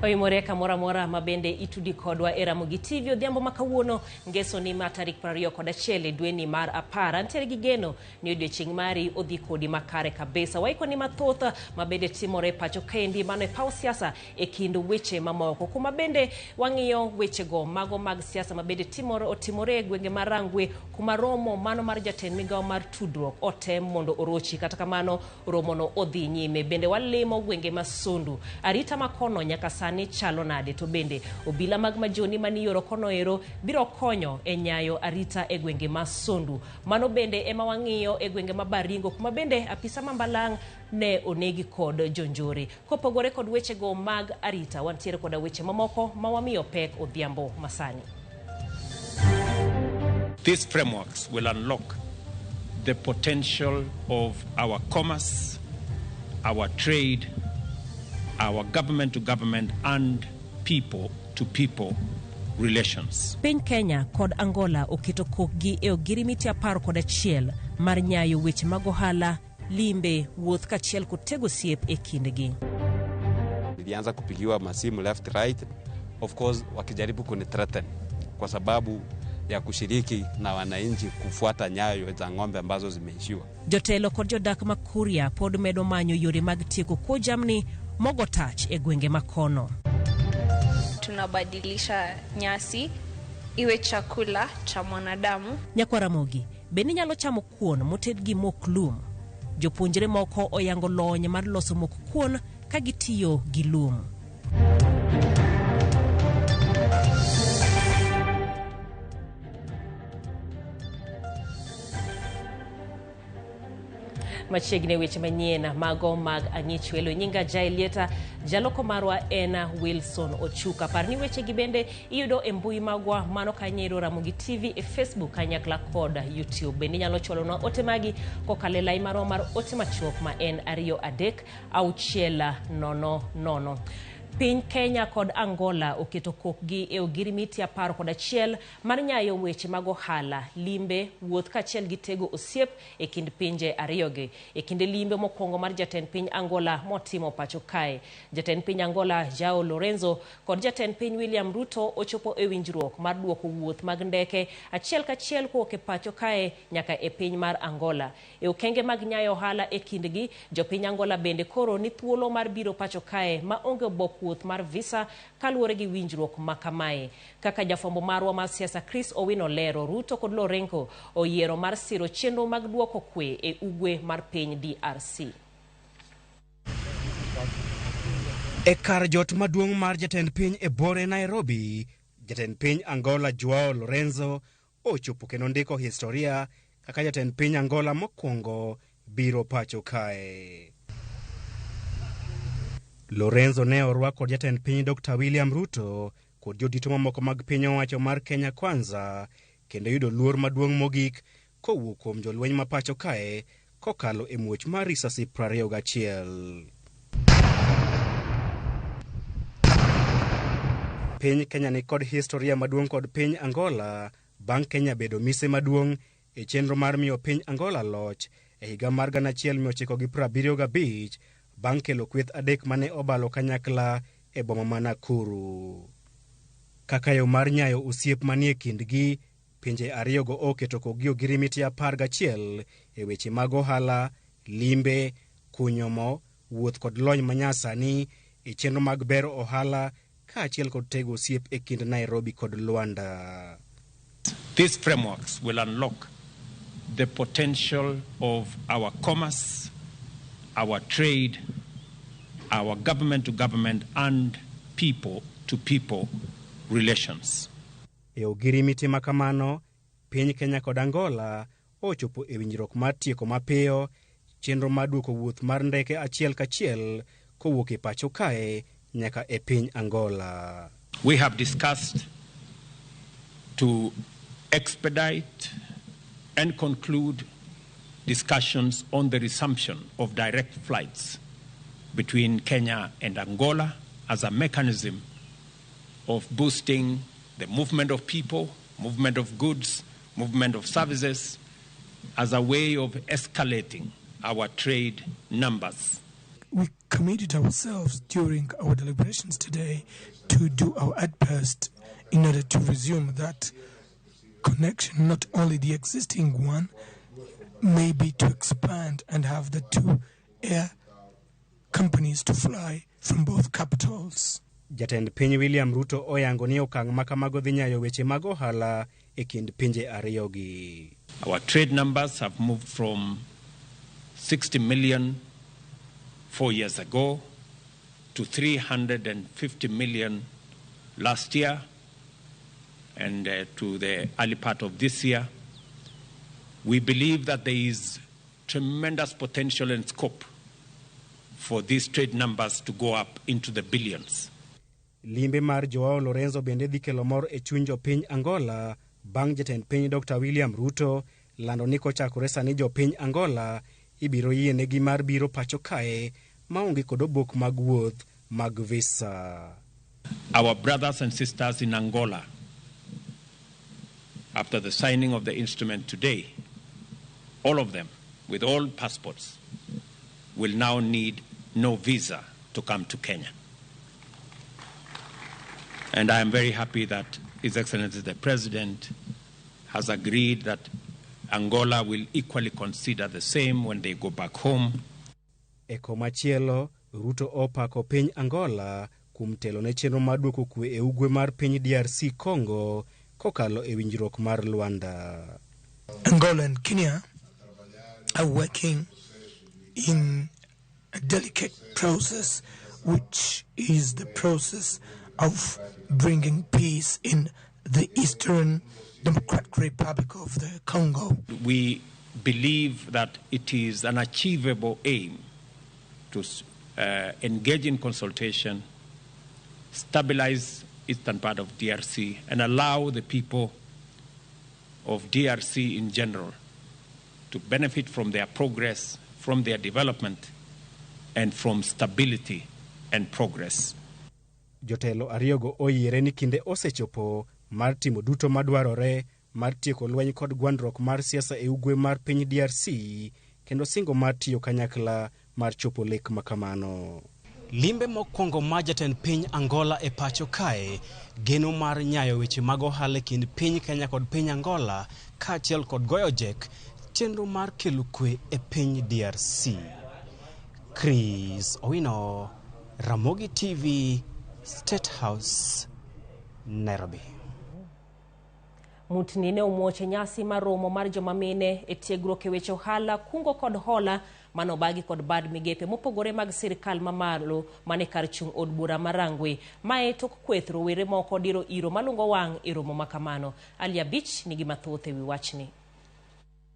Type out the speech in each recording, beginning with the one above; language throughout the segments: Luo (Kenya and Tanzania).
Oimoreka mora mabende itudi kodwa e Ramogi Tv odhiambo makawuono ngeso ni ma tarik 21 dweni mar 10 antiere gi geno ni odiochieng' mari odhi kodi makare kabisa. Waiko ni mathoth mabende timore pacho kendi mano e paw siasa e kind weche mamoko kuma bende wang'iyo wechego mago mag siasa mabende otimore e gwenge mar Rangwe kuma romo mano mar jatend migawo mar tudruok otem mondo orochi kata kamano romono odhi nyime. Bende walimo gwenge masondu arita makono nyaka sani chalo nade to bende obila mag majoni manioro kono ero biro konyo e nyayo arita e gwenge masondu. Mano bende ema wang'iyo e gwenge mabaringo kuma bende apisa mambalang' ne onegi kod jonjore. Kopogore kod wechego mag arita wantiere koda weche mamoko mawamiyo pek odhiambo masani. These frameworks will unlock the potential of our commerce, our trade, our government-to-government and people-to-people relations. Piny Kenya kod Angola okito kokgi e ogirimiti 11 mar nyayo weche mag ohala, limbe, wuoth kachiel kod tego siep e kindgi. Nilianza kupigiwa masimu left right, of course wakijaribu kunithreaten kwa sababu ya kushiriki na wananchi kufuata nyayo za ng'ombe ambazo zimeishiwa. Jotelo kod jodak makuria pod medo manyo yore mag tieko ko jamni mogo touch e gwenge makono. Tunabadilisha nyasi iwe chakula cha mwanadamu. Nyakwa Ramogi, bende nyalo chamo kuon moted gi mok lum. Jopuonjre moko oyango lony mar loso mok kuon ka gitiyo gi lum. Machiegni weche manyien mago mag ang'ich welo nyinga Jailieta jaloko marwa ena Wilson Ochuka. Parni weche gi bende iyudo e mbui magwa mano kanyero Ramogi TV e Facebook kanyakla kod YouTube. Bende nyalo chwalonwa ote magi kokale lai marwa mar ote machuok ma en 23600. Piny Kenya kod Angola oketo kokgi e ogirimiti 11 mar nyayo weche mag ohala, limbe, wuoth kachiel gi tego osiep e kind pinje ariyogi. E kinde limbe mokwongo mar jatend piny Angola motimo pacho kae, jatend piny Angola Joao Lorenzo kod jatend piny William Ruto ochopo e winjruok mar duoko wuoth mag ndeke achiel kachiel kowuok e pacho kae nyaka e piny mar Angola. E okenge mag nyayo ohala e kindgi, jopiny Angola bende koro ni thuolo mar biro pacho kae ma onge obok wuoth mar visa kaluwore gi winjruok makamae. Kaka jafwambo marwa mar siasa Chris Owino lero, Ruto kod Lorenzo oyiero mar siro chenro mag duoko kwe e ugwe mar piny DRC. E kar jot maduong' mar jatend piny e bore Nairobi, jatend piny Angola Joao Lorenzo ochopo kendo ndiko historia kaka jatend piny Angola mokwongo biro pacho kae. Lorenzo ne orwako jatend piny Dr. William Ruto kod jodito mamoko mag piny owacho mar Kenya Kwanza kendo yudo luor maduong' mogik kowuok kuom jolweny ma pacho kae kokalo e muoch mar risasi 21. Piny Kenya ni kod historia maduong' kod piny Angola bang' Kenya bedo mise maduong' e chenro mar miyo piny Angola loch e higa mar 1975 bang' kelo kweth adek mane obalo kanyakla e boma ma Nakuru. Kaka yo mar nyayo osiep manie kindgi, pinje ariyogo oketo kokgi ogirimiti 11 e weche mag ohala, limbe, kunyo mo, wuoth kod lony manyasani e chenro mag bero ohala kaachiel kod tego osiep e kind Nairobi kod Luanda. These frameworks will unlock the potential of our commerce, our trade, our government-to-government and people-to-people relations. E ogirimiti makamano, piny Kenya kod Angola ochopo e winjruok mar tieko mapiyo chenro mar duoko wuoth mar ndeke achiel kachiel kowuok e pacho kae nyaka e piny Angola. We have discussed to expedite and conclude discussions on the resumption of direct flights between Kenya and Angola as a mechanism of boosting the movement of people, movement of goods, movement of services, as a way of escalating our trade numbers. we committed ourselves during our deliberations today to do our utmost in order to resume that connection, not only the existing one, maybe to expand and have the two air companies to fly from both capitals. Jatend piny William Ruto oyango ni okang' makamago dhi nyayo weche mag ohala e kind pinje ariyogi. Our trade numbers have moved from 60 million 4 years ago to 350 million last year and to the early part of this year. We believe that there is tremendous potential and scope for these trade numbers to go up into the billions. Limbe mar Joao Lorenzo bende dhi kelo mor e chuny jopiny Angola bang' jatend piny Dr. William Ruto lando ni kochakore sani jopiny Angola ibiro yienegi mar biro pacho kae maonge kod obok mag wuoth mag visa. Our brothers and sisters in Angola, after the signing of the instrument today, all of them, with all passports, will now need no visa to come to Kenya. And I am very happy that His Excellency the President has agreed that Angola will equally consider the same when they go back home. E komachielo, Ruto opako piny Angola kuom telo ne chenro mar duoko kwe e ugwe mar piny DRC Congo kokalo e winjruok mar Luanda. Angola and Kenya are working in a delicate process, which is the process of bringing peace in the Eastern Democratic Republic of the Congo. We believe that it is an achievable aim to engage in consultation, stabilize eastern part of DRC, and allow the people of DRC in general to benefit from their progress, from their development, and from stability and progress. Jotelo ariyogo oyiere ni kinde osechopo mar timo duto madwarore mar tieko lweny kod gwandruok mar siasa e ugwe mar piny DRC kendo singo mar tiyo kanyakla mar chopo lek makamano. Limbe mokwongo ma jatend piny Angola e pacho kae geno mar nyayo weche mag ohala kind piny Kenya kod piny Angola kaachiel kod goyo jek chenro mar kelo kwe e piny DRC. Chris Owino, Ramogi TV, State House, Nairobi. Mutni ne omuoche nyasi mar romo mar joma mine e tiegruok e weche ohala, kungo kod hola manobagi kod bad migepe mopogore mag sirikal mamalo mane kar chung' od bura marangwe. Mae tok kweth rowere moko diro iro malungo wang' e romo makamano. Alia Beach nigi mathoth ewi wachni.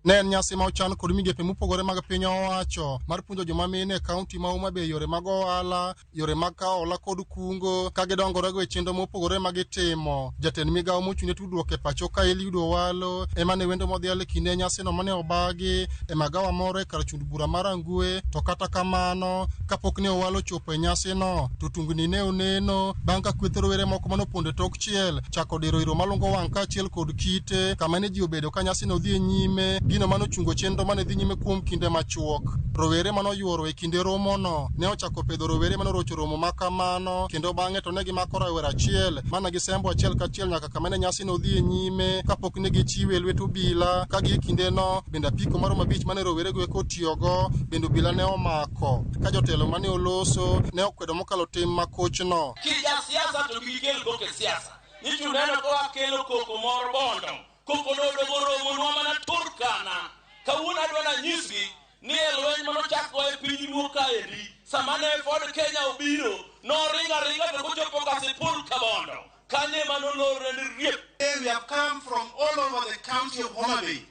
Ne en nyasi ma ochan kod migepe mopogore mag piny owacho mar puonjo joma mine e kaunti ma Homa Bay yore mag ohala, yore mag kawo hola kod kungo ka gidongorego e chenro mopogore mag itimo. Jatend migawo mochung'ne tudruok e pacho ka Eliudo Walo ema ne wendo modhial e kinde nyasino mane obagi e magawa moro e kar chund bura mar Angwe. To kata kamano, kapok ne Owalo chopo e nyasino, to tungni ne oneno bang' ka kweth rowere moko manopondo e tok chiel chako diro iro malungo wang' kaachiel kod kite kama ne ji obedo ka nyasino dhi e nyime. Gino mano chungo chenro mane dhi nyime kuom kinde machuok. Rowere mano yuoro e kinde romono ne ochako pedho rowere mano rocho romo makamano kendo bang'e to ne gimako rawera achiel mana gisembo achiel kachiel nyaka kama ne nyasi no dhi e nyime kapok ne gichiwe e lwet obila ka gi kinde no bende apiko mar mabich mane rowere go kotiyogo bende obila ne omako ka jotelo mane oloso ne okwedo mokalo tim makochno. Kija siasa to gikel koke siasa ni chuneno ko akelo koko mor bondo koko no dogoro monwa mana Turkana kawuna dwana nyisgi ni elweny mano chako e piny ruo kaendi samane Ford Kenya obiro no ringa to kochopo Kasipul Kabondo kanye mano lore ni riep. We have come from all over the county of Homa Bay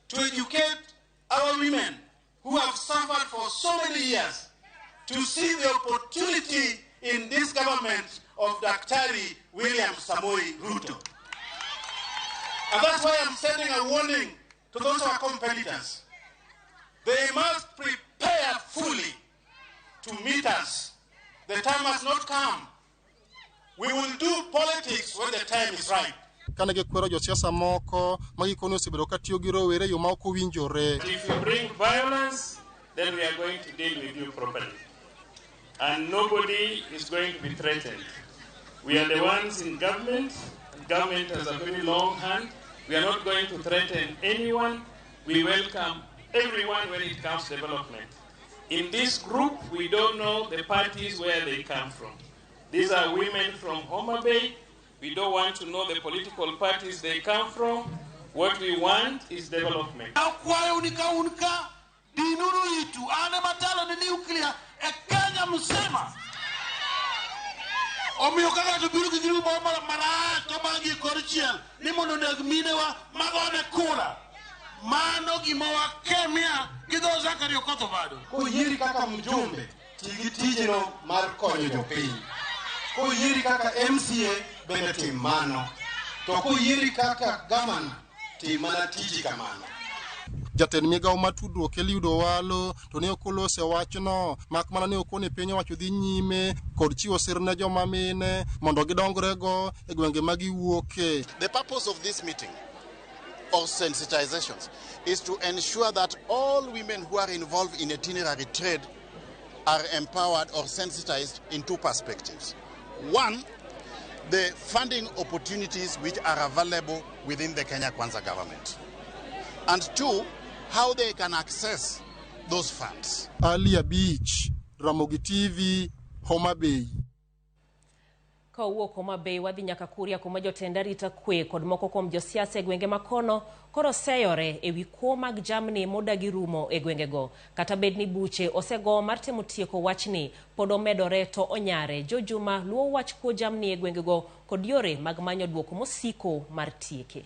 to educate our women who have suffered for so many years to see the opportunity in this government of Dr. William Samoei Ruto. And that's why I'm sending a warning to those who are competitors. They must prepare fully to meet us. The time has not come. We will do politics when the time is right. Kane gikwero josiasa moko magikone osebedo ka tiyo gi rowere yo ma ok owinjore. If you bring violence, then we are going to deal with you properly. and nobody is going to be threatened. We are the ones in government. Government has a very long hand. We are not going to threaten anyone. We welcome everyone when it comes to development. In this group, we don't know the parties where they come from. These are women from Homa Bay. We don't want to know the political parties they come from. What we want is development. Omiyo kaka to biro gi bomba mara to bangi korchiel ni mondo neg minewa magone kura mano gima wakemia gido Zakaria Okoth bado ko yiri kaka mjumbe tigi tijino mar konyo jopiny ko yiri kaka MCA bende tim mano to ko yiri kaka gamana tim mana tiji kamano. Jatend migawo mar tudruok Eliud Owalo to ne okolose wachno mak mana ne okone piny owacho dhi nyime kod chiwo sir ne joma mine mondo gidongrego e gwenge ma giwuoke. The purpose of this meeting of sensitizations is to ensure that all women who are involved in itinerary trade are empowered or sensitized in two perspectives. One, the funding opportunities which are available within the Kenya Kwanza government. And two, how they can access those funds. Alia Beach, Ramogi TV, Homa Bay. Kawuok Homa Bay wadhi nyaka Kuria kuma jotend arita kwe kod moko kuom josiasa e gwenge makono koro seyore ewi kuo mag jamni modagi rumo e gwengego. Kata bed ni buche osego mar temo tieko wachni pod omedore to onyare. Jojuma luwo wach kuo jamni e gwengego kod yore mag manyo duoko mosiko mar tieke.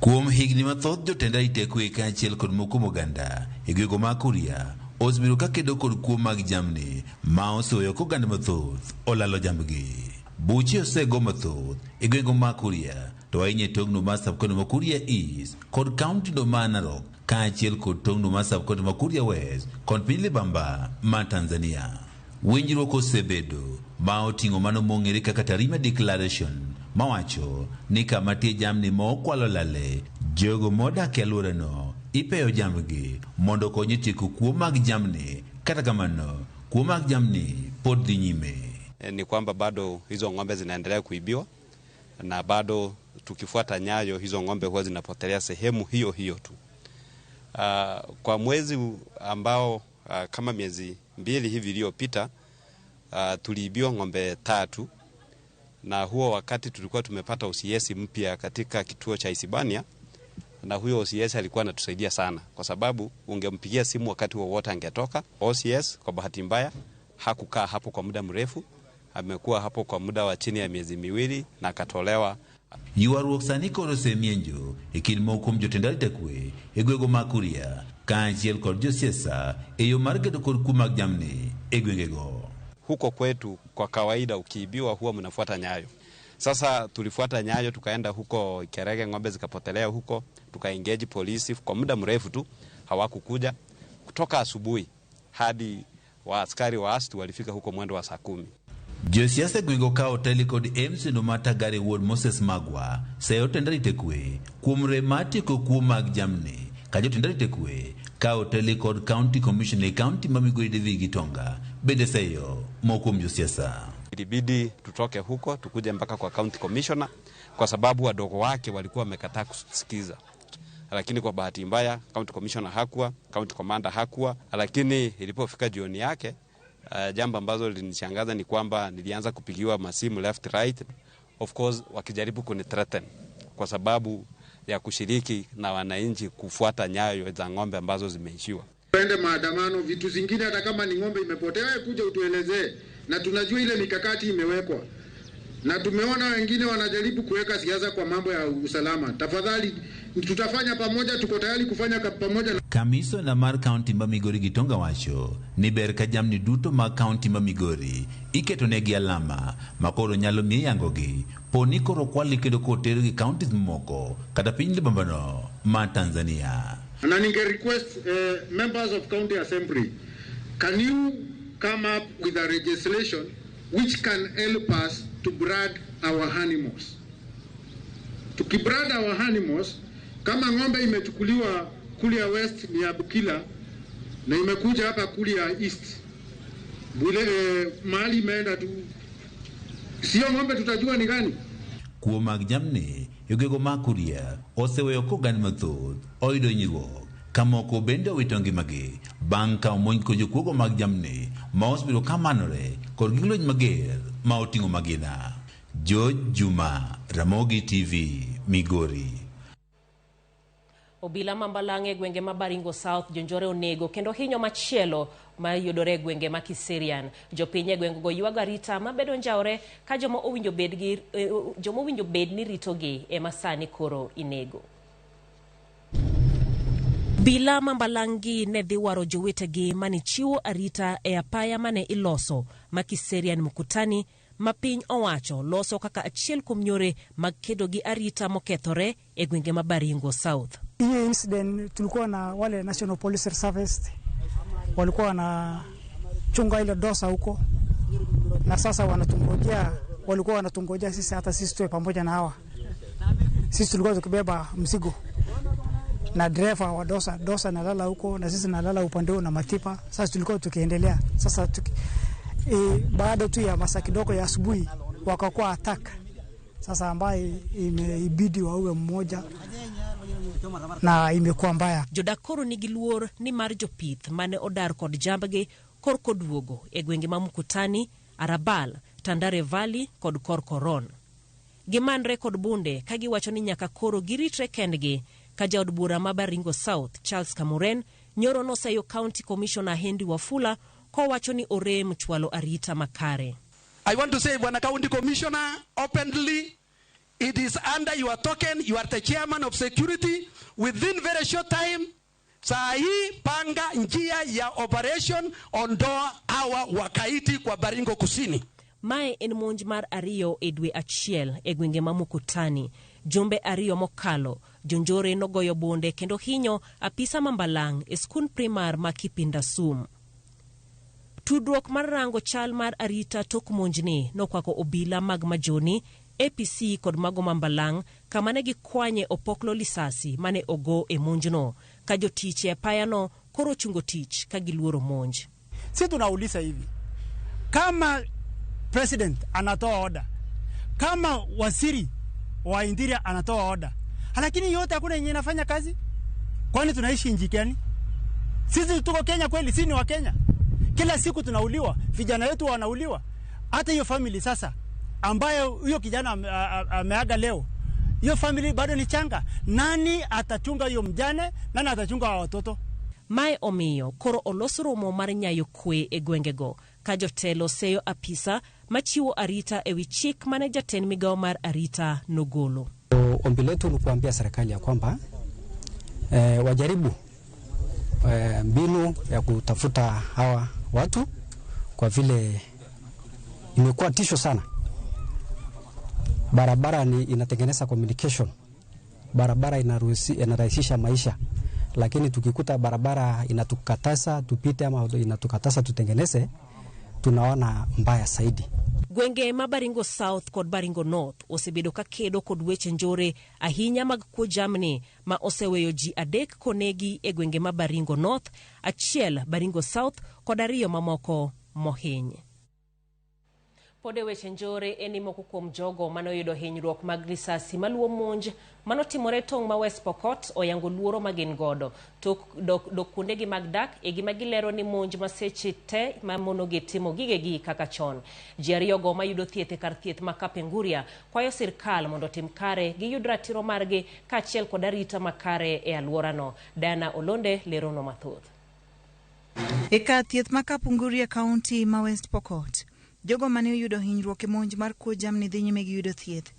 Kuom higni mathoth jotend arita kwe kaachiel kod moko moganda e gwego ma Kuria osebiro ka kedo kod kuo mag jamni ma oseweyo koganda mathoth olalo jambgi. Buche osego mathoth e gwego ma Kuria to ahinya tongno ma subcounty ma Kuria East kod county no ma Narok kaachiel kod tongno ma subcounty ma Kuria West kod piny Libamba ma Tanzania. Winjruok osebedo ma oting'o mano mong'ere kaka Tarima Declaration mawacho ni kama tie jamni ma okwalo lale jogo modak e alworano ipeyo jambgi mondo konye tieko kuo mag jamni. Kata kamano kuo mag jamni pod dhi nyime. Ni kwamba bado hizo ng'ombe zinaendelea kuibiwa na bado tukifuata nyayo hizo ng'ombe huwa zinapotelea sehemu hiyo hiyo tu. Kwa mwezi ambao kama miezi 2 hivi iliyopita tuliibiwa ng'ombe 3, na huo wakati tulikuwa tumepata OCS mpya katika kituo cha Isibania, na huyo OCS alikuwa anatusaidia sana kwa sababu ungempigia simu wakati wowote angetoka. OCS kwa bahati mbaya hakukaa hapo kwa muda mrefu, amekuwa hapo kwa muda wa chini ya miezi 2 na akatolewa. Ywaruok sani koro osemienjo e kind moko kuom jotend arita kwe e gwego ma Kuria kaachiel kod josiasa e yo mar gedo kod kuo mag jamni e gwengego. Huko kwetu kwa kawaida ukiibiwa huwa mnafuata nyayo. Sasa tulifuata nyayo tukaenda huko Kerege, ng'ombe zikapotelea huko, tukaengage polisi kwa muda mrefu tu hawakukuja. Kutoka asubuhi hadi askari wa ASTU walifika huko mwendo wa saa 10. Josiasa gwego ka hoteli kod MC no mata gari Ward Moses Magwa sayo jotend arita kwe kuom remati ko kuo mag jamni ka jotend arita kwe ka hoteli kod county commissioner e county ma Migori David Gitonga bende sayo moko mjosiasa. Ilibidi tutoke huko tukuje mpaka kwa county commissioner kwa sababu wadogo wake walikuwa wamekataa kusikiza. Lakini kwa bahati mbaya county commissioner hakuwa, county commander hakuwa, lakini ilipofika jioni yake jambo ambazo lilinishangaza ni kwamba nilianza kupigiwa masimu left right, of course wakijaribu kunithreaten kwa sababu ya kushiriki na wananchi kufuata nyayo za ng'ombe ambazo zimeishiwa. Twende maandamano, vitu zingine hata kama ni ng'ombe imepotea wewe kuja utuelezee, na tunajua ile mikakati imewekwa. Na tumeona wengine wanajaribu kuweka siasa kwa mambo ya usalama. Tafadhali tutafanya pamoja, tuko tayari kufanya pamoja. Kamiso na mar county ma Migori Gitonga wacho ni ber ka jamni duto ma county ma Migori iketo negi alama makoro nyalo miye yangogi poni koro kwali kedo koter gi counties moko kata piny Libambano ma Tanzania. And I request members of county assembly, can you come up with a legislation which can help us to brand our animals? Tukibrand our animals, kama ng'ombe imechukuliwa Kuria West ni ya Bukila, na imekuja hapa Kuria East. Bule mahali imeenda tu. Sio ng'ombe tutajua ni gani. Kuo mag jamni, yogego makuria, oseweyo kogan mathoth, oyudo nyirruok, kamoko bende owito ngimagi, bang' ka omonj ko jokuogo mag jamni, ma osebiro kamanore, kod gi lweny mager, ma oting'o magina. George Juma, Ramogi TV, Migori. Obila mambalange gwenge ma Baringo South jonjore onego kendo hinyo machielo ma yudore gwenge ma Kiserian. Jopinye gwenge go yuaga rita mabedo njaore ka joma owinjo bed ni ritogi e masani koro inego. Bila mambalangi ne dhi waro jowetegi mani chiwo arita e apaya mane iloso ma Kiserian Mukutani ma piny owacho loso kaka achiel kuom yore mag kedo gi arita mokethore e gwenge ma Baringo South. Hiyo incident tulikuwa na wale National Police Service walikuwa na chunga ile dosa huko, na sasa walikuwa wanatungojea sisi, hata sisi tuwe pamoja na hawa. Sisi tulikuwa tukibeba mzigo na driver wa dosa nalala huko na sisi nalala upande na matipa. Sasa tulikuwa tukiendelea. Sasa baada tu ya masaa kidogo ya asubuhi wakakuwa attack. Sasa ambaye imebidi waue mmoja na imekuwa mbaya. Jodakoro nigiluor ni mar jopith mane odar kod jambgi korko duogo e gwenge ma Mukutani, Arabal, Tandare Valley kod Korkoron. Gimanre kod bunde ka giwacho ni nyaka koro giritre kendgi ka jaod bura ma Baringo South Charles Kamuren nyoro noseyo County Commissioner Henry Wafula ko wacho ni orem chwalo arita makare. I want to say, Bwana County Commissioner, openly, it is under your token, you are the chairman of security. Within very short time, saa hii panga njia ya operation ondoa hawa wakaiti kwa Baringo Kusini. Mae en monj mar ariyo e dwe achiel e gwenge ma Mukutani. Jumbe ariyo mokalo, jonjore nogoyo bonde kendo hinyo apisa mambalang e skul primar ma Kipinda Sum. Tudruok mar rango chal mar arita tok monjni nokwako obila mag Majoni, APC kod mago mambalang kama ne gikwanye opoklo lisasi mane ogo e monjno ka jotich e payano koro chungo tich ka giluoro monj. Sisi tunauliza hivi, kama president anatoa order, kama waziri wa interior anatoa order, lakini yote hakuna yenye inafanya kazi, kwani tunaishi nchi gani? Sisi tuko Kenya kweli? Sisi ni wa Kenya. Kila siku tunauliwa, vijana wetu wanauliwa. Hata hiyo family sasa ambayo huyo kijana ameaga leo, hiyo family bado ni changa. Nani atachunga hiyo mjane? Nani atachunga watoto? Mae omiyo koro olosromo mar nyayo kwe e gwengego ka jotelo seyo apisa machiwo arita ewi chik mane jatend migao mar arita nogolo. Ombi letu ni kuambia serikali ya kwamba wajaribu mbinu ya kutafuta hawa watu, kwa vile imekuwa tisho sana. Barabara inatengeneza communication, barabara inarahisisha maisha, lakini tukikuta barabara inatukataza tupite ama inatukataza tutengeneze, tunaona mbaya zaidi. Gwenge ma Baringo South kod Baringo North osebedo ka kedo kod weche njore ahinya mag kuo jamni ma oseweyo ji adek konegi e gwenge ma Baringo North, achiel Baringo South kod ariyo mamoko mohiny. Pode weche njore eni moko kuom jogo manoyudo hinyruok mag risasi maluwo monj manotimore tong' ma West Pokot oyango luoro magin godo dok kuondegi mag dak e gima gilero ni monj maseche te mamonogi timo gigegi kaka chon. Ji ariyogo mayudo thieth e kar thieth ma Kapenguria kwayo sirkal mondo tim kare giyud ratiro margi kaachiel kod arita makare e alworano. Diana Olonde lerono mathoth. E kar thieth ma Kapenguria County ma West Pokot, jogo mane oyudo hinyruok e monj mar kuo jamni dhi nyime gi yudo thieth.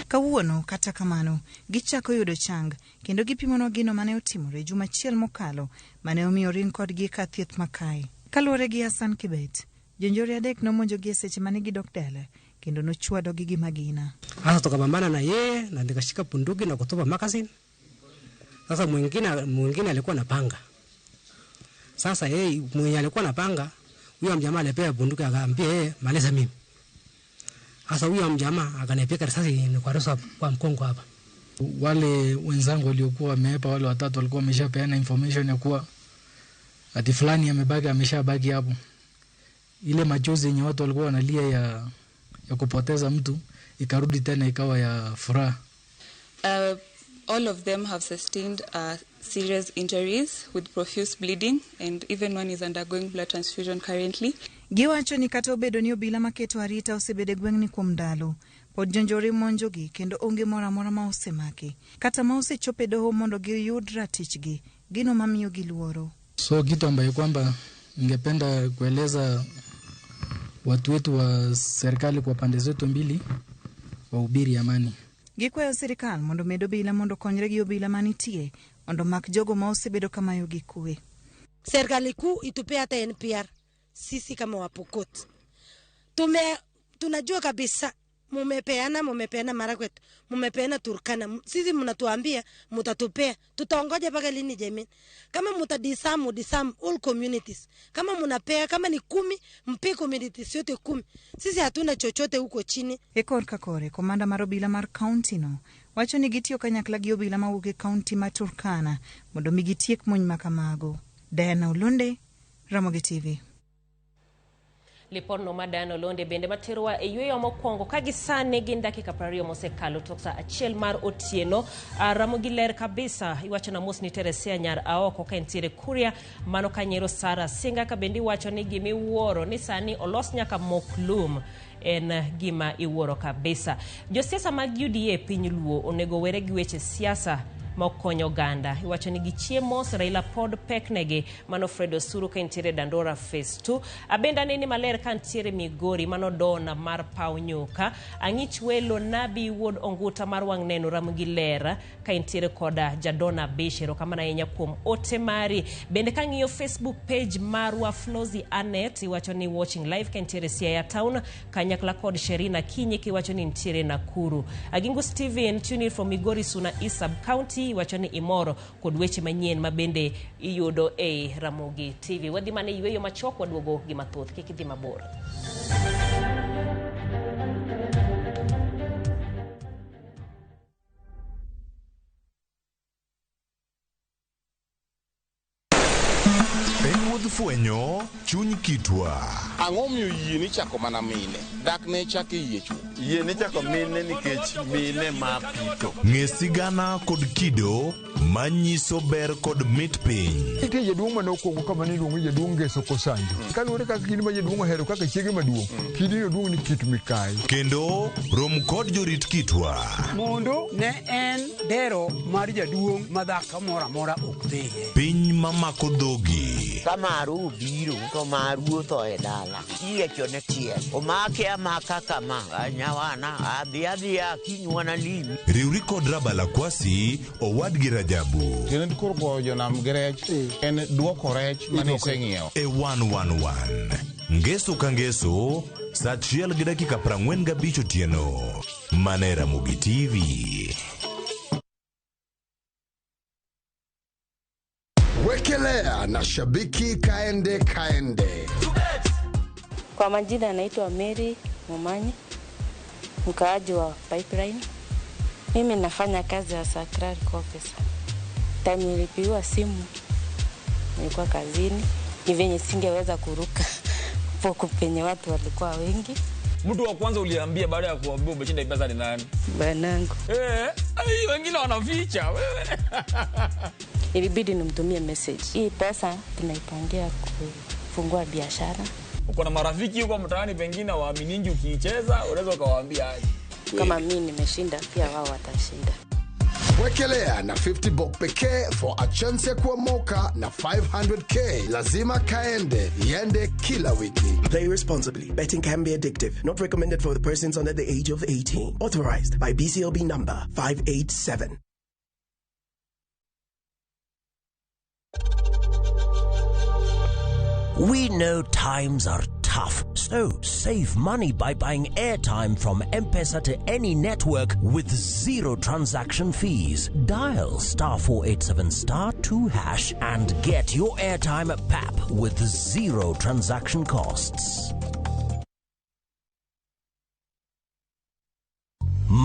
Kawuono kata kamano gichako yudo chang kendo gipimono gino mane otimore juma achiel mokalo mane omiyo ring kodgi ka thieth makae. Kaluwore gi Hassan Kibet, jonjore adek nomonjo gi seche mane gidok dala kendo nochwado gi gima gina. Sasa tukapambana na yeye na nikashika bunduki na kutupa magazine. Sasa mwingine alikuwa na panga. Sasa yeye mwenye alikuwa na panga, huyo mjamaa alipewa bunduki akaambia yeye maliza mimi. Sasa huyo mjamaa akanipiga risasi ni kwa rosa kwa mkongo hapa. Wale wenzangu waliokuwa wameepa wale watatu walikuwa wameshapeana information ya kuwa ati fulani amebaki, ameshabaki hapo. Ile machozi yenye watu walikuwa wanalia ya kupoteza mtu ikarudi tena ikawa ya furaha. All of them have sustained serious injuries with profuse bleeding, and even one is undergoing blood transfusion currently. Giwacho ni kata obedo ni obila maketo arita osebede gweng'ni kuom ndalo, pod jonjore monjogi kendo onge mora mora ma osemaki. Kata ma osechope doho mondo giyud ratichgi, gino mamiyo giluoro. So kitu ambayo kwamba ningependa kueleza watu wetu wa serikali kwa pande zote mbili wahubiri amani. Gikwayo sirikal mondo med obila mondo konyre gi obila manitie mondo mak jogo ma osebedo kamayo gi kwe. Serikali kuu itupea hata NPR sisi kama Wapokot. Tunajua kabisa mumepeana Marakwet, mumepeana Turkana. Sisi mnatuambia mutatupea. Tutaongoja mpaka lini jameni? Kama mutadisamu all communities. Kama munapea, kama ni 10, mpe communities yote 10. Sisi hatuna chochote huko chini. Ekor kakore, komanda mar obila mar county no wacho ni gitiyo kanyakla gi obila mawuok e county ma Turkana mondo mi gitiek monj makamago. Diana Olunde, Ramogi TV. Liporno madano londe bende materwa e yweyo mokwongo kagisane gin dakika 20 mosekalo tok saa 1 mar otieno. Ramogi ler kabisa iwacho na mos ni Teresia nyar aoko ka entiere Kuria mano kanyero Sara Singa ka bendi wacho ni gimi wuoro ni sani olos nyaka moklum en gima iwuoro kabisa. Josiasa mag UDA piny Luo onego were gi weche siasa mokonyo ganda. Iwacho ni gichiemos Raila pod peknege mano Fredo Suru ka entiere Dandora Phase 2. Abenda nini maler ka entiere Migori mano dona mar paw nyoka. Ang'ich welo Nabi Wuod Onguta mar wang' neno Ramogi ler ka entiere koda Jadona Beshero kamana yenya kuom ote mari. Bende ka ng'iyo Facebook page mar Wafnozi Anet iwacho ni watching live ka entiere Siaya Town kanyakla kod Sherina Kinyi kiwacho ni entiere Nakuru. Agingus TV and tune in from Migori Suna East Sub County wacho ni imoro kod weche manyien mabende iyudo e Ramogi TV. Wadhi mane yweyo machok waduogo gi mathoth kik idhi mabor. Fuenyo chuny kitwa. Ang'o miyo yie ni chako mana mine? Dak ne chako yie chuo. Yie ni chako mine nikech mine ma pito. Ng'e sigana kod kido manyiso ber kod mit piny. Nitie jaduong' manokwongo kama niluongo jaduong' Ngeso Kosanjo. Kaluwore kaka kinde ma jaduong' ohero kaka chiege maduong'. Kinde jaduong' ni Kit Mikai. Kendo rom kod jorit kitwa. Mondo ne en dero mar jaduong' madhaka mora mora ok dheye. Piny mamako dhogi. Kamaru biro to maru to e dala. Iyeko ne tiel. Omake amaka kama anyawana adhiadhia kinywana limi. Riuri kod Rabala Kwasi owad gi Rajabu. Kendo kor go jonam grech en duoko rech manise ng'iewo. E 111. Ngeso ka ngeso saa 1:45 otieno. Mane Ramogi TV. Wekelea na shabiki kaende. Kwa majina naitwa Mary Mumanyi, mkaaji wa Pipeline. Mimi nafanya kazi ya Sakrari Office. Time nilipiwa simu nilikuwa kazini, hivi singeweza kuruka poko penye watu walikuwa wengi. Mtu wa kwanza uliambia baada ya kuambia umeshinda pesa ni nani? Banangu. Wengine wanaficha wewe. Ilibidi nimtumie message. Hii pesa tunaipangia kufungua biashara. Uko na marafiki huko mtaani pengine waaminiji ukiicheza unaweza kawaambia aje. Kama mimi nimeshinda pia wao watashinda. Wekelea na 50 bob pekee for a chance ya kuomoka na 500k. Lazima kaende yende kila wiki. Play responsibly. Betting can be addictive. Not recommended for the persons under the age of 18. Authorized by BCLB number 587. We know times are tough, so save money by buying airtime from M-Pesa to any network with zero transaction fees. Dial *487*2# and get your airtime PAP with zero transaction costs.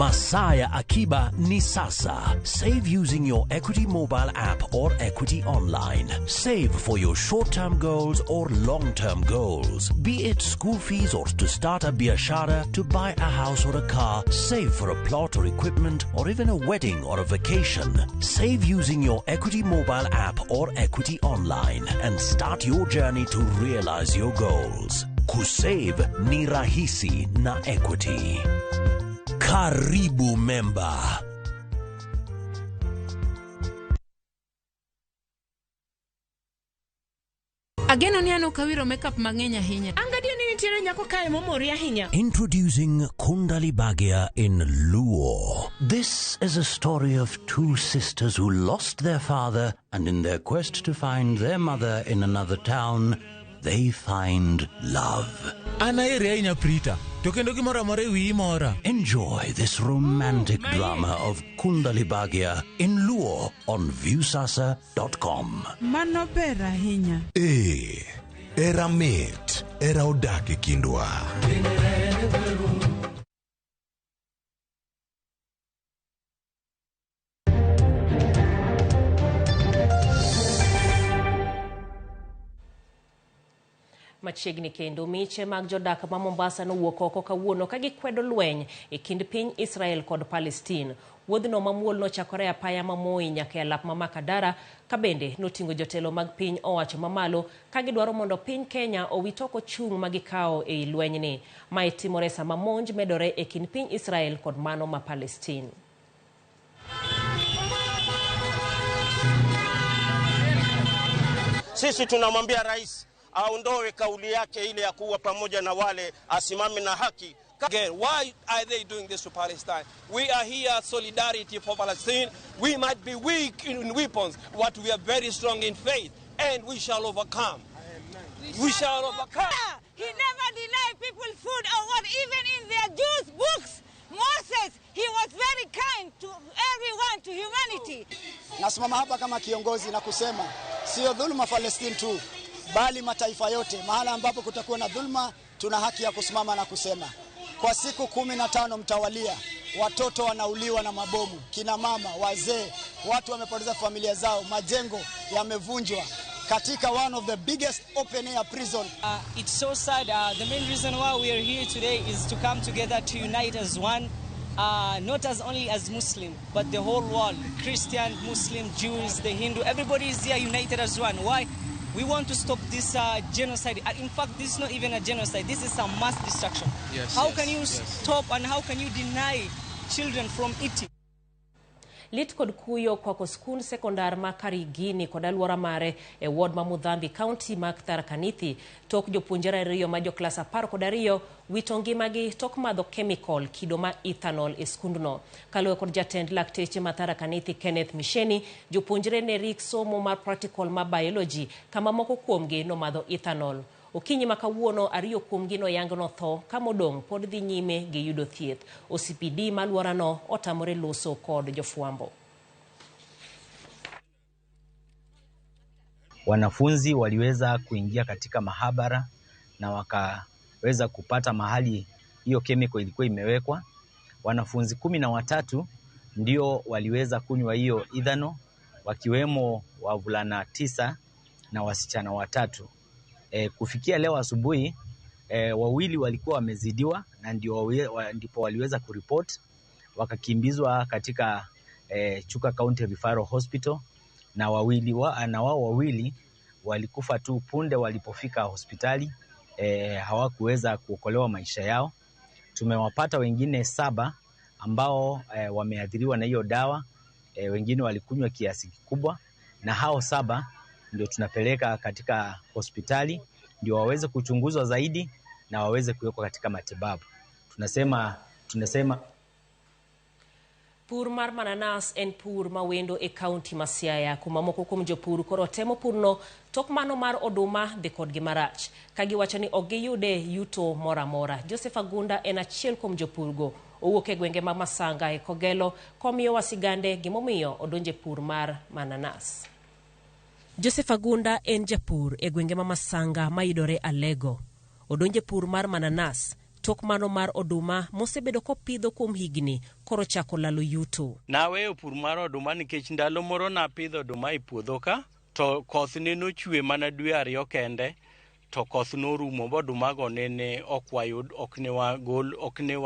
Masaya Akiba ni sasa. Save using your Equity mobile app or Equity online. Save for your short-term goals or long-term goals. Be it school fees or to start a biashara, to buy a house or a car, save for a plot or equipment, or even a wedding or a vacation. Save using your Equity mobile app or Equity online and start your journey to realize your goals. Kusave ni rahisi na Equity. Karibu member. Ageno ni ano kawiro makeup mangenya hinya. Angadio ni nitire nyako kae momoria hinya. Introducing Kundali Bagia in Luo. This is a story of two sisters who lost their father, and in their quest to find their mother in another town, they find love. Enjoy this romantic drama of Kundali Bagia in Luo on viewsasa.com. Mano bera hinya. Era mit, era odake kindwa. Machiegni kendo miche mag jodak ma Mombasa no wuok oko kawuono ka gikwedo lweny e kind piny Israel kod Palestine. Wuodhno mamuol nochakore apaya mamoi nyaka e lap ma Makadara, ka bende notingo jotelo mag piny owacho mamalo ka gidwaro mondo piny Kenya owit oko chung' ma gikawo e lwenyni. Mae timore sama monj medore e kind piny Israel kod mano ma Palestine. Sisi tunamwambia rais aondoe kauli yake ile ya kuwa pamoja na wale, asimame na haki. Again, why are they doing this to Palestine? We are here, solidarity for Palestine. We might be weak in weapons, but we are very strong in faith, and we shall overcome. We shall overcome. He never denied people food or what, even in their Jews books. Moses, he was very kind to everyone, to humanity. Nasimama hapa kama kiongozi na kusema sio dhuluma Palestine tu, bali mataifa yote. Mahala ambapo kutakuwa na dhulma, tuna haki ya kusimama na kusema. Kwa siku 15 mtawalia, watoto wanauliwa na mabomu, kina mama, wazee, watu wamepoteza familia zao, majengo yamevunjwa katika one of the biggest open air prison. It's so sad. The main reason why we are here today is to come together to unite as one, not as only as Muslim, but the whole world, Christian, Muslim, Jews, the Hindu, everybody is here united as one. Why? We want to stop this genocide. In fact, this is not even a genocide. This is a mass destruction. How can you stop and how can you deny children from eating? Lit kod kuyo kwa skul sekondar ma Karigini kod aluora mare e ward ma Mudhambi County ma Tharaka Nithi tok jopuonjre ariyo ma jo klas 10 kod 2 wito ngimagi tok madho chemical kido ma ethanol e skundno. Kaluwore kod jatend lakteche ma Tharaka Nithi Kenneth Misheni, jopuonjre ne rik somo mar practical ma biology kama moko kuomgi no madho ethanol. Okinyi makawuono ariyo kuomgi no yango no tho kamodong pod dhi nyime gi yudo thieth. OCPD maluora no otamore loso kod jofuambo. Wanafunzi waliweza kuingia katika mahabara na wakaweza kupata mahali hiyo chemical ilikuwa imewekwa. Wanafunzi 13 ndio waliweza kunywa hiyo ethanol, wakiwemo wavulana 9 na wasichana 3. Kufikia leo asubuhi, wawili walikuwa wamezidiwa na ndipo waliweza kuripoti, wakakimbizwa katika Chuka County Referral Hospital, na wao wawili walikufa tu punde walipofika hospitali, hawakuweza kuokolewa maisha yao. Tumewapata wengine 7 ambao wameathiriwa na hiyo dawa, wengine walikunywa kiasi kikubwa, na hao 7 ndio tunapeleka katika hospitali ndio waweze kuchunguzwa zaidi na waweze kuwekwa katika matibabu. Tunasema Pur mar mananas en pur mawendo e county ma Siaya, kuma moko kuom jopur koro temo purno tok mano mar oduma dhi kodgi marach ka giwacho ni ok giyude yuto mora mora. Joseph Agunda en achiel kuom jopurgo, owuok e gwenge ma Masanga e Kogelo, komiyo wasigande gimomiyo odonje pur mar mananas. Joseph Agunda en japur e gwenge ma Masanga mayudore Alego. Odonje pur mar mananas tok mano mar oduma mosebedo kopidho kuom higni koro chako lalo yuto. Naweyo pur mar oduma nikech ndalo moro napidho oduma e puodho ka, to koth neno chwe mana dwe 2 kende, to koth norumo boduma go nene ok ne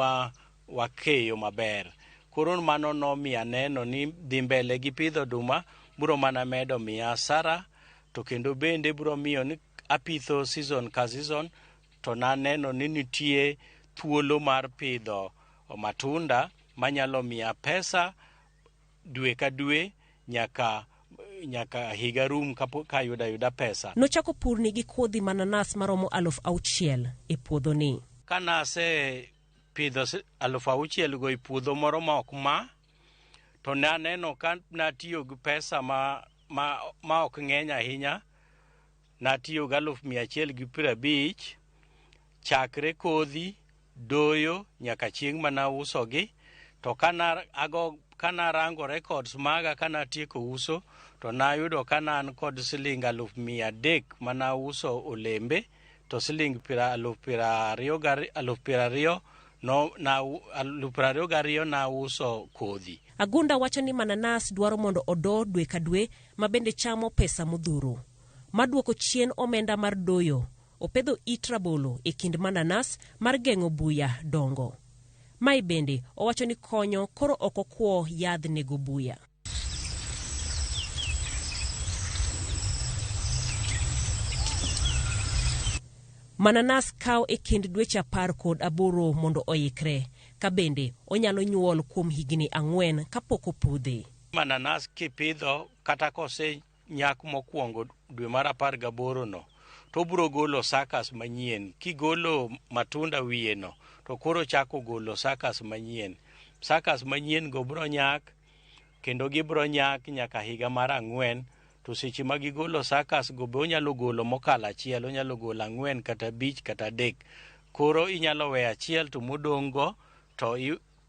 wakeyo maber. Koro mano nomiyo aneno ni dhi mbele gi pidho oduma biro mana medo miya hasara, to kendo bende biro miyo ni apitho season ka season, to naneno ni nitie thuolo mar pidho matunda manyalo miya pesa dwe ka dwe nyaka higa rum ka yuda pesa. Nochako purni gi kodhi mananas maromo 6,000 e puodho ni. Kanase pidho 6,000 go e puodho moro ma ok ma, to naneno ka natiyo gi pesa ma ok ng'eny ahinya. Natiyo gi 150 chakre kodhi, doyo nyaka chieng' mana uso gi. To kana rango records maga kana tieko uso, to nayudo kana an kod siling 300 mana uso olembe, to siling 20,000 na uso kodhi. Agunda wacho ni mananas dwaro mondo odo dwe ka dwe, ma bende chamo pesa modhuro. Maduoko chien omenda mar doyo, opedho it rabolo e kind mananas mar geng'o buya dongo. Mai bende owacho ni konyo koro oko kuo yadh nego buya. Mananas kaw e kind dweche 18 mondo oikre, ka bende onyalo nyuol kuom higni 4 kapok opudhe. Mananas kipidho kata kose nyak mokwongo dwe mar 18 no, to biro golo sakas manyien. Kigolo matunda wiye no, to koro chako golo sakas manyien. Sakas manyien go biro nyak, kendo gibiro nyak nyaka higa mar 4. To seche ma gigolo sakas go be onyalo golo mokalo achiel, onyalo golo 4 kata 5 kata 3. Koro inyalo we achiel to modong' go to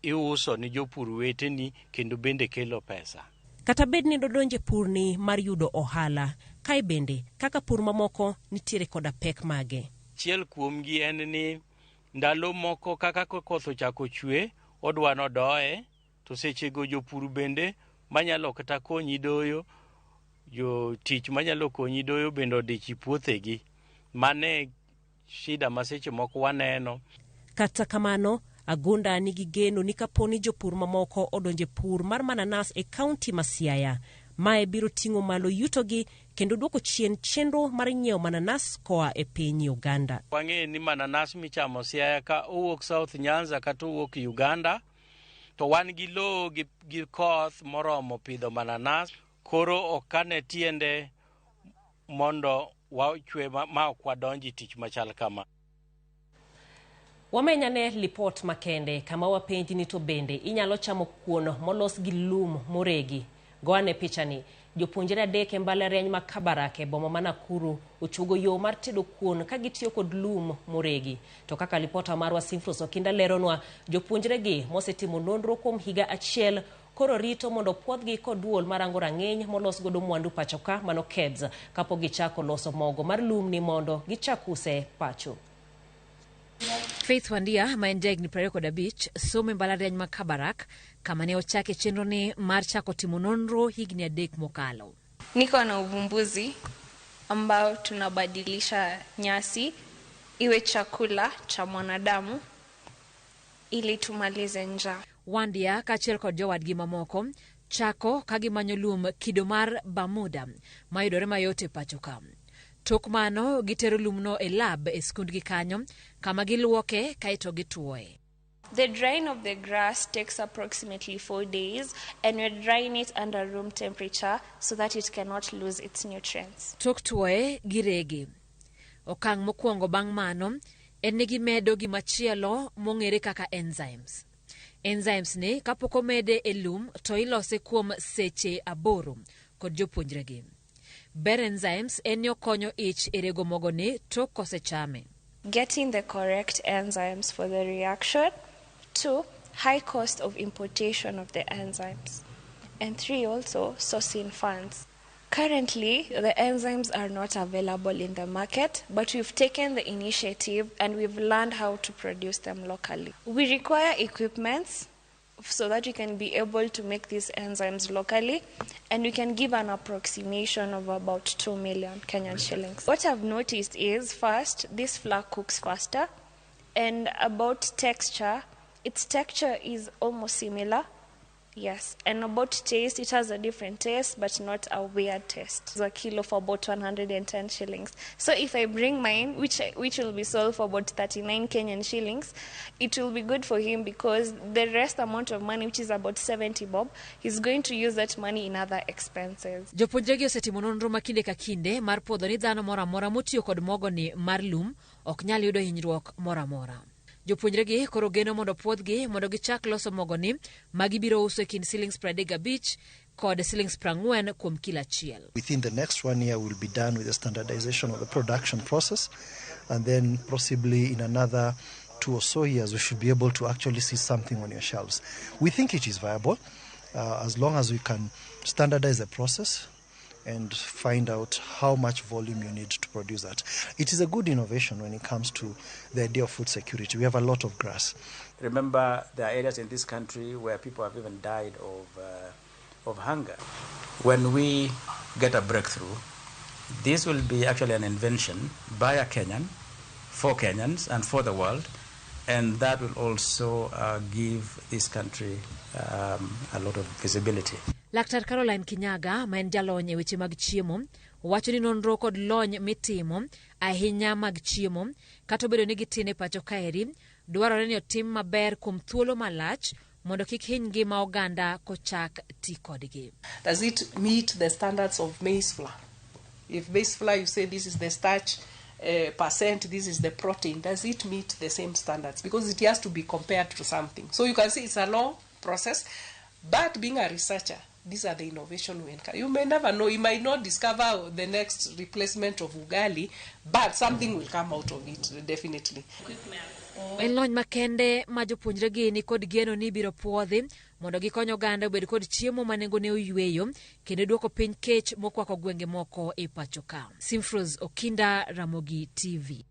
iuso ni jopur weteni, kendo bende kelo pesa. Kata bed ni dodonje purni mar yudo ohala, kai bende kaka pur mamoko nitiere koda pek mage. Chiel kuom gi en ni ndalo moko kaka koth ochako chwe, odwano doye, to seche go jopur bende manyalo kata konyi doyo, jo tich manyalo konyi doyo bende odichi puothegi. Mane shida maseche moko waneno. Kata kamano, Agunda nigi geno ni kaponi jopur mamoko odonje pur mar mananas e kaunti ma Siaya, mae biro ting'o malo yutogi kendo duoko chien chenro mar nyiewo mananas koa e piny Uganda. Wang'e ni mananas michamo Siaya ka owuok South Nyanza kata owuok Uganda, to wan gi lowo gi koth moromo pidho mananas. Koro okane tiende mondo wachwe ma ok wadonji tich machal kama. Wamenyane lipot makende kama wapenji ni to bende inyalo chamo kuon molos gi lum moregi. Goane pichani, jopuonjre 3 e mbalariany ma Kabarak e boma ma Nakuru ochugo yo mar tedo kuon ka gitiyo kod lum moregi. To kaka lipota marwa Simfros Okinda leronwa, jopuonjre gi mosetimo nonro kuom higa 1 koro rito mondo puodhgi kod duol marango rang'eny molos godo mwandu pachoka mano KEBS kapo gichako loso mogo mar lum ni mondo gichak use pacho. Faith Wandia ma en jahigni 25 somo e mbalariany ma Kabarak, kama ne ochake chenro ni mar chako timo nonro higni 3 mokalo. Niko na uvumbuzi ambao tunabadilisha nyasi iwe chakula cha mwanadamu ili tumalize njaa. Wandia kaachiel kod jowadgi mamoko chako kagimanyo lum kido mar Bermuda mayudore mayot e pachoka. Tok mano gitero lumno e lab e skundgi kanyo, kama giluoke kaito gituoe. The drying of the grass takes approximately 4 days, and we're drying it under room temperature so that it cannot lose its nutrients. Tok tuoe giregi. Okang' mokwongo bang' mano en ni gimedo gimachielo mong'ere kaka enzymes. Enzymes ni kapoko mede e lum to ilose kuom seche 8 kod jopuonjregi. Ber enzymes en yo konyo ich e rego mogo ni tok kosechame. Getting the correct enzymes for the reaction. 2, high cost of importation of the enzymes. And 3, also sourcing funds. Currently, the enzymes are not available in the market, but we've taken the initiative and we've learned how to produce them locally. We require equipments so that we can be able to make these enzymes locally, and we can give an approximation of about 2 million Kenyan shillings. What I've noticed is, first, this flour cooks faster, and about texture, its texture is almost similar. Yes, and about taste, it has a different taste, but not a weird taste. It's a kilo for about 110 shillings. So if I bring mine, which will be sold for about 39 Kenyan shillings, it will be good for him because the rest amount of money, which is about 70 bob, he's going to use that money in other expenses. Jopuonjregi osetimo nonro makinde ka kinde mar puodho ni dhano moro amora motiyo kod mogo ni mar lum ok nyal yudo hinyruok moro amora. Jopuonjregi koro geno mondo puodhgi mondo gichak loso mogo ni magibiro uso kind shillings 35 kod shillings 40 kuom kila achiel. Within the next 1 year we'll be done with the standardization of the production process, and then possibly in another 2 or so years we should be able to actually see something on your shelves. We think it is viable as long as we can standardize the process and find out how much volume you need to produce that. It is a good innovation when it comes to the idea of food security. We have a lot of grass. Remember, there are areas in this country where people have even died of hunger. When we get a breakthrough, this will be actually an invention by a Kenyan, for Kenyans and for the world, and that will also give this country a lot of visibility. Laktar Caroline Kinyaga, ma en jalony e weche mag chiemo, wacho ni nonro kod lony mitimo ahinya mag chiemo kata obedo ni gitine pacho kaeri, dwarore ni otim maber kuom thuolo malach mondo kik hiny ngima oganda kochak ti kodgi. Does it meet the standards of maize flour? If maize flour, you say this is the starch percent, this is the protein, does it meet the same standards? Because it has to be compared to something. So you can see it's a long process, but being a researcher, these are the innovation we encourage. You may never know, you might not discover the next replacement of ugali, but something will come out of it, definitely. En lony makende ma jopuonjregi ni kod geno ni biro puodhi mondo gikony oganda obed kod chiemo ma nengone oyweyo kendo duoko piny kech mokwako gwenge moko e pacho ka. Simfros Okinda, Ramogi TV.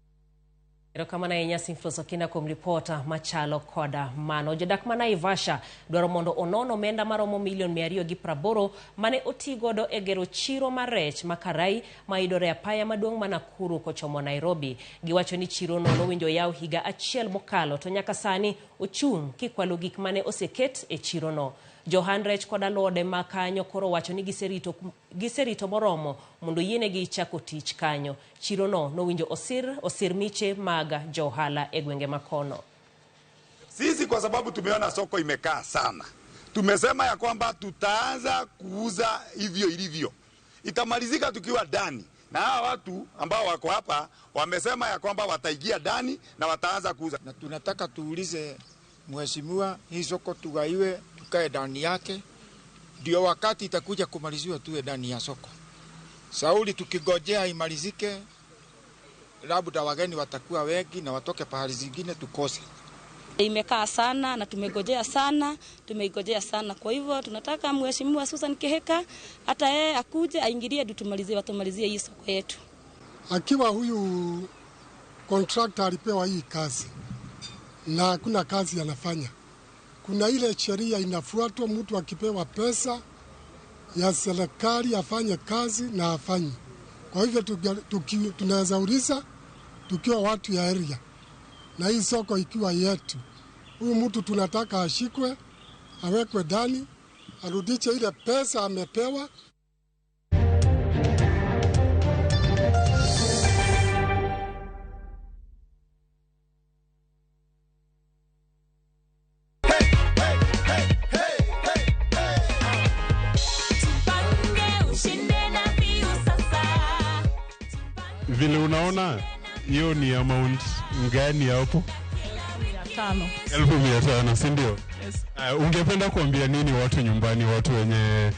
Erokamano ahinya Simfros Okinda kuom ripota machalo koda mano. Jodak ma Naivasha dwaro mondo onon omenda maromo $280 mane otigodo e gero chiro mar rech makarai ma idore apaya maduong' ma Nakuru kochomo Nairobi. Giwacho ni chiro no nowinjo yaw higa achiel mokalo to nyaka sani ochung' kikwalo gik mane oseket e chiro no. Johan rech kod alode ma kanyo koro wacho ni giserito moromo mondo yienegi chako tich kanyo. Chiro no nowinjo osir miche maga johala e gwenge makono. Sisi kwa sababu tumeona soko imekaa sana, tumesema ya kwamba tutaanza kuuza hivyo ilivyo. Itamalizika tukiwa ndani, na hawa watu ambao wako hapa wamesema ya kwamba wataingia ndani na wataanza kuuza. Na tunataka tuulize mheshimiwa, hii soko tugaiwe tukae ndani yake, ndio wakati itakuja kumaliziwa tuwe ndani ya soko. Sauli tukigojea imalizike, labda wageni watakuwa wengi na watoke pahali zingine tukose. Imekaa sana na tumeigojea sana. Kwa hivyo tunataka mheshimiwa Susan Keheka hata yeye akuje aingilie tumalizie hii soko yetu. Akiwa huyu contractor alipewa hii kazi na hakuna kazi anafanya. Kuna ile sheria inafuatwa, mtu akipewa pesa ya serikali afanye kazi na afanye. Kwa hivyo tunaweza uliza tukiwa watu ya area na hii soko ikiwa yetu, huyu mtu tunataka ashikwe, awekwe ndani, arudishe ile pesa amepewa. Vile unaona hiyo ni amount ngani hapo? 1500, si ndio? Yes. Ungependa kuambia nini watu nyumbani, watu wenye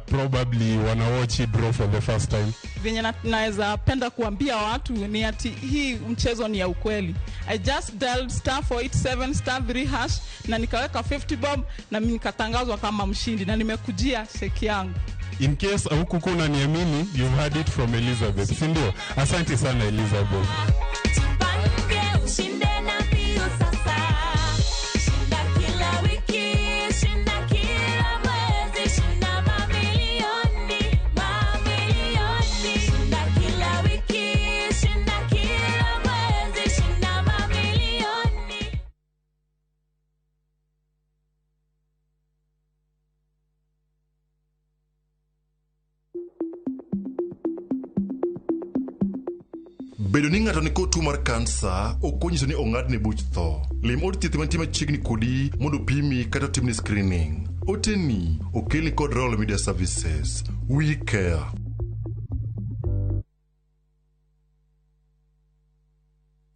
probably wana watch draw for the first time? Venye naweza penda kuambia watu ni ati hii mchezo ni ya ukweli. I just dialed *487*3# na nikaweka 50 bob na mimi nikatangazwa kama mshindi na nimekujia cheki yangu. In case huku unaniamini, you've heard it from Elizabeth. Si ndio? Asante sana Elizabeth. Bedo ni ng'ato ni kod tuo mar kansa ok onyiso ni ong'adne buch tho. Lim od thieth mantie machiegni kodi mondo pimi kata timni screening. Oteni okelni kod Royal Media Services. We care.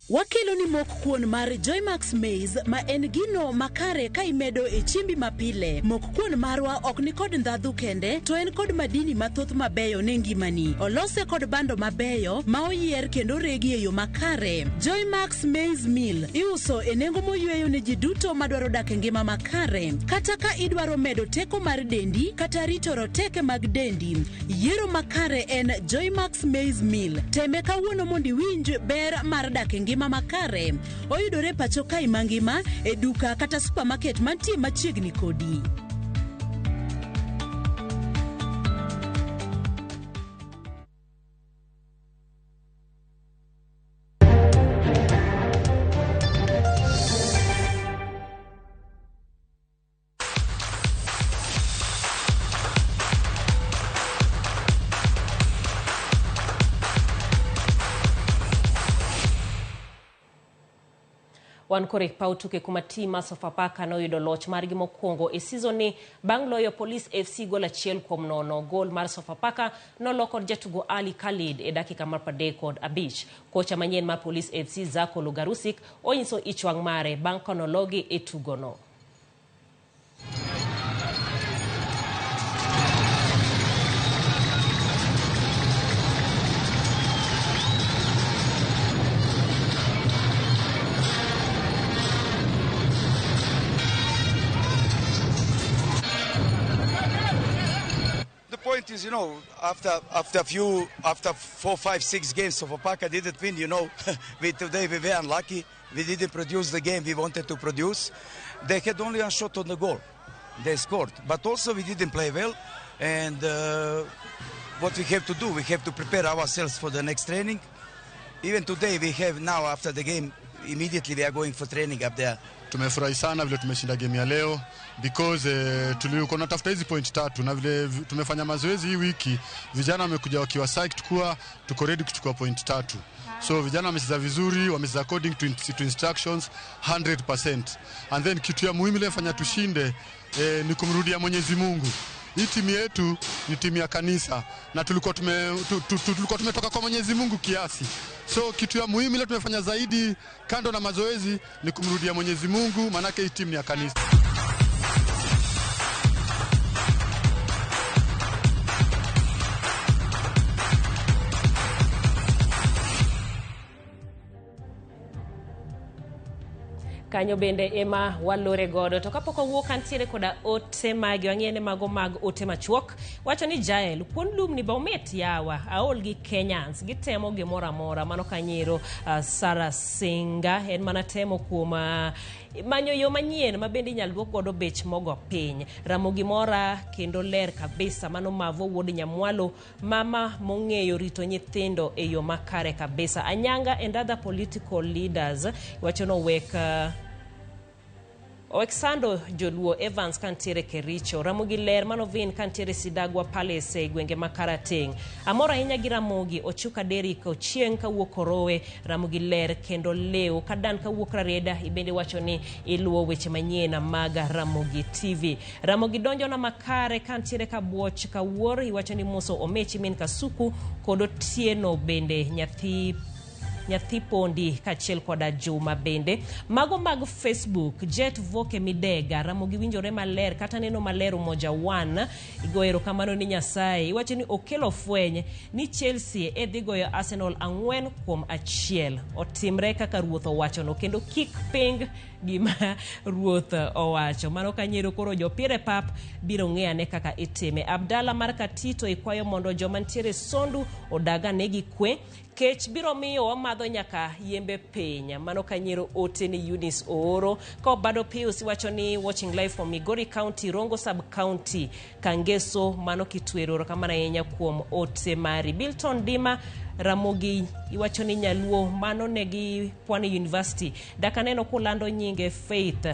Wakelo ni mok kuon mar Joymax Maize ma en gino makare ka imedo e chimbi mapile. Mok kuon marwa ok ni kod ndhadhu kende, to en kod madini mathoth mabeyo ne ngimani. Olose kod bando mabeyo ma oyier kendo regi e yo makare. Joymax Maize Meal iuso e nengo moyweyo ne ji duto madwaro dak e ngima makare. Kata ka idwaro medo teko mar dendi kata rito roteke mag dendi, yiero makare en Joymax Maize Meal. Teme kawuono mondo iwinj ber mar dak e ngima makare. Oyudore pacho kai mangima e duka kata supermarket mantie machiegni kodi. Wan kore pautuke kuma tima Sofapaka no yudo loch margi mokwongo e season ni bang' loyo Police FC gol 1-0. Gol mar Sofapaka no lokod jatugo Ali Khalid e dakika mar 35. Kocha manyien mar Police FC Zako Lugarusik onyiso ichwang' mare bang' konologi e tugono. Point is, after 4, 5, 6 games, Sofapaka didn't win. Today we were unlucky. We didn't produce the game we wanted to produce. They had only one shot on the goal. They scored, but also we didn't play well. And what we have to do, we have to prepare ourselves for the next training. Even today, we have now after the game, immediately we are going for training up there. Tumefurahi sana vile tumeshinda game ya leo because tulikuwa tunatafuta hizi point 3 na vile tumefanya mazoezi hii wiki, vijana wamekuja wakiwa psyched kuwa tuko ready kuchukua point 3. So vijana wamecheza vizuri, wamecheza according to instructions 100%. And then kitu ya muhimu ile fanya tushinde ni kumrudia Mwenyezi Mungu. Hii timu yetu ni timu ya kanisa na tulikuwa tumetoka kwa Mwenyezi Mungu kiasi. So kitu ya muhimu ile tumefanya zaidi kando na mazoezi ni kumrudia Mwenyezi Mungu, manake hii timu ni ya kanisa. Kanyo bende ema walore godo to kapoko wuok antiere koda ote magi wang'ene mago mag ote machuok wacho ni Jael kuon lum ni baumet yawa aol gi Kenyans gitemo gimoro amora mano kanyero Sara Singa en mana temo kuom manyo yo manyien ma bende inyalo duok godo bech mogo piny. Ramogi mora kendo ler kabisa mano Mavo wuod Nyamwalo mama mong'eyo rito nyithindo e yo makare kabisa. Anyanga and other political leaders wacho no Oexando Joluo Evans kantiere Kericho, Ramogi ler manovin kantiere Sidagwa Palace gwenge Makarateng. Amora hinya gi Ramogi Ochuka Derrick Ochieng kawuok Korowe, Ramogi ler kendo leo kadan kawuok Rarieda ibende wacho ni iluwo weche manyien mag Ramogi TV. Ramogi donjo na makare kantiere Kabuoch Kawuor iwacho ni Muso Omechi min Kasuku kod Otieno bende nyathi pondi kachiel koda Juma bende. Mago mag Facebook Jet Voke Midega Ramogi winjore maler kata neno maler Umoja One igoero kamano ni Nyasaye iwacho ni okelo fweny ni Chelsea edhigoyo Arsenal 4-1 otimre kaka ruoth owacho no kendo kick ping gima ruoth owacho. Mano kanyero koro jopire pap biro ng'eane kaka itime. Abdalla mar Katito ikwayo mondo joma ntiere Sondu odaga negi kwe. Kech biro miyo wamadho nyaka yembe piny. Mano kanyero ote ni Eunice Ooro. Ka Bado Pius iwacho ni watching live from Migori County, Rongo Sub County, Kangeso. Mano kitwero kamana yenya kuom ote mari. Bilton Dima Ramogi iwacho ni Nyaluo mano negi Pwani University. Dakaneno kulando nyinge Faith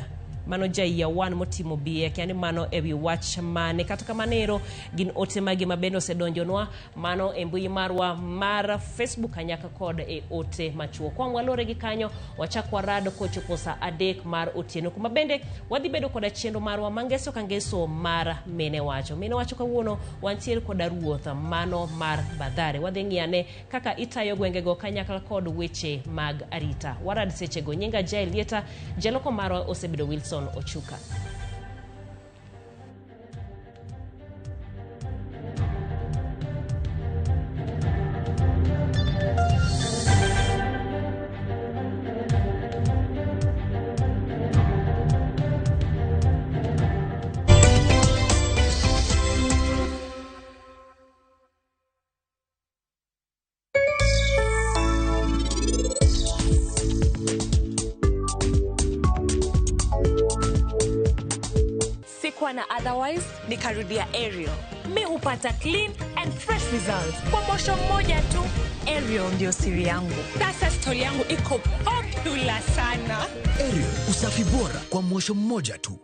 mano jaiya wan motimo bie kiani mano ewi wach mane kata kamanero gin ote magi mabendo sedonjonwa mano embui marwa mar Facebook anyaka kod e ote machuo kwa mwalore gi kanyo wachakwa rado kochopo sa adek mar otieno kuma bende wadhi bedo koda chiendo marwa mangeso kangeso mar mene wacho kawuono wantiere koda ruoth mano mar Badhare wadhi ng'iane kaka itayo gwengego kanyakla kod weche mag arita warad sechego nyinga Jaelieta jaloko marwa osebedo Wilson Ochuka. Na otherwise nikarudia Ariel. Mi hupata clean and fresh results kwa mosho mmoja tu. Ariel ndio siri yangu. Sasa story yangu iko popular sana. Ariel, usafi bora kwa mosho mmoja tu.